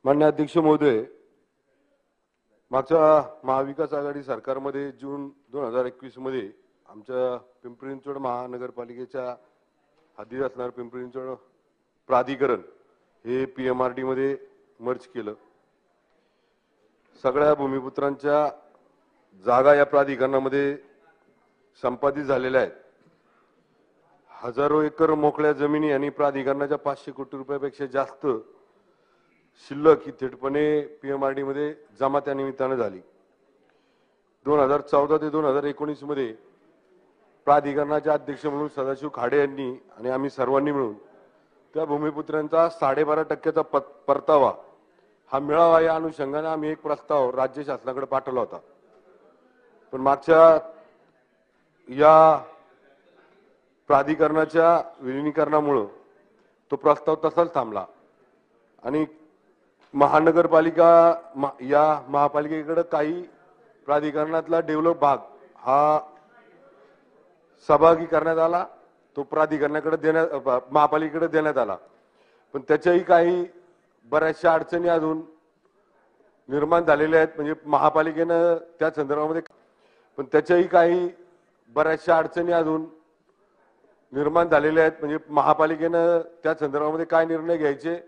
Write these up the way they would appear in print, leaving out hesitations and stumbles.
माननीय अध्यक्ष महोदय, मागच्या महाविकास आघाडी सरकारमध्ये जून 2021 मध्ये आमच्या पिंपरी चिंचवड महानगरपालिकेच्या हद्दीत असणारे पिंपरी चिंचवड प्राधिकरण हे पीएमआरडी मध्ये मर्ज केलं। सगळ्या भूमिपुत्रांच्या जागा या प्राधिकरणामध्ये संपादित झालेल्या आहेत। हजारो एकर मोकळ्या जमिनी आणि प्राधिकरणाच्या 500 कोटी रुपयापेक्षा जास्त शिल्लक ही थेटपणे पीएमआरडी मध्ये जमा त्या निमित्ताने झाली। 2014 ते 2019 मध्ये प्राधिकरणाचे अध्यक्ष म्हणून सदाशिव खाडे यांनी आणि आम्ही सर्वांनी मिळून त्या भूमिपुत्रांचा 12.5% परतावा हा मिळावा या अनुषंगाने आम्ही एक प्रस्ताव राज्य शासनाकडे पाठवला होता। पण मागच्या या प्राधिकरणाच्या विलीनीकरणामुळे तो प्रस्ताव तसाच थांबला आणि महानगरपालिका या महापालिकेकडे काही प्राधिकरणातला डेव्हलप भाग हा सहभागी करण्यात आला, तो प्राधिकरणाकडे महापालिकेकडे देण्यात आला। पण त्याच्याही काही बऱ्याचशा अडचणी अजून निर्माण झालेल्या आहेत। म्हणजे महापालिकेनं त्या संदर्भामध्ये काय निर्णय घ्यायचे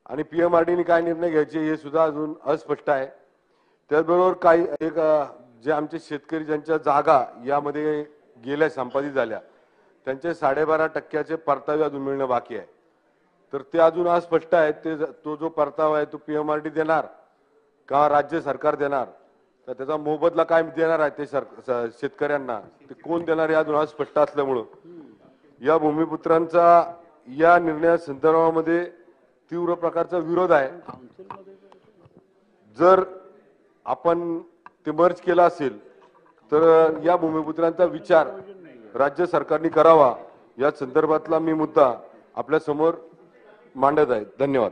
आणि पीएमआरडीने काय निर्णय घ्यायचे हे सुद्धा अजून अस्पष्ट आहे। त्याचबरोबर काही जे आमचे शेतकरी ज्यांच्या जागा यामध्ये गेल्या संपादित झाल्या त्यांचे 12.5% परतावे अजून मिळणं बाकी आहे। तर ते अजून अस्पष्ट आहे। तो जो परतावा आहे तो पीएमआरडी देणार का राज्य सरकार देणार, तर त्याचा मोबदला काय देणार आहे ते शेतकऱ्यांना ते कोण देणार हे अजून अस्पष्ट असल्यामुळे या भूमिपुत्रांचा या निर्णया संदर्भामध्ये तीव्र प्रकारचा विरोध आहे। जर आपण ते मर्ज केला असेल तर या भूमिपुत्रांचा विचार राज्य सरकारने करावा या संदर्भातला मी मुद्दा आपल्या समोर मांडत आहे। धन्यवाद।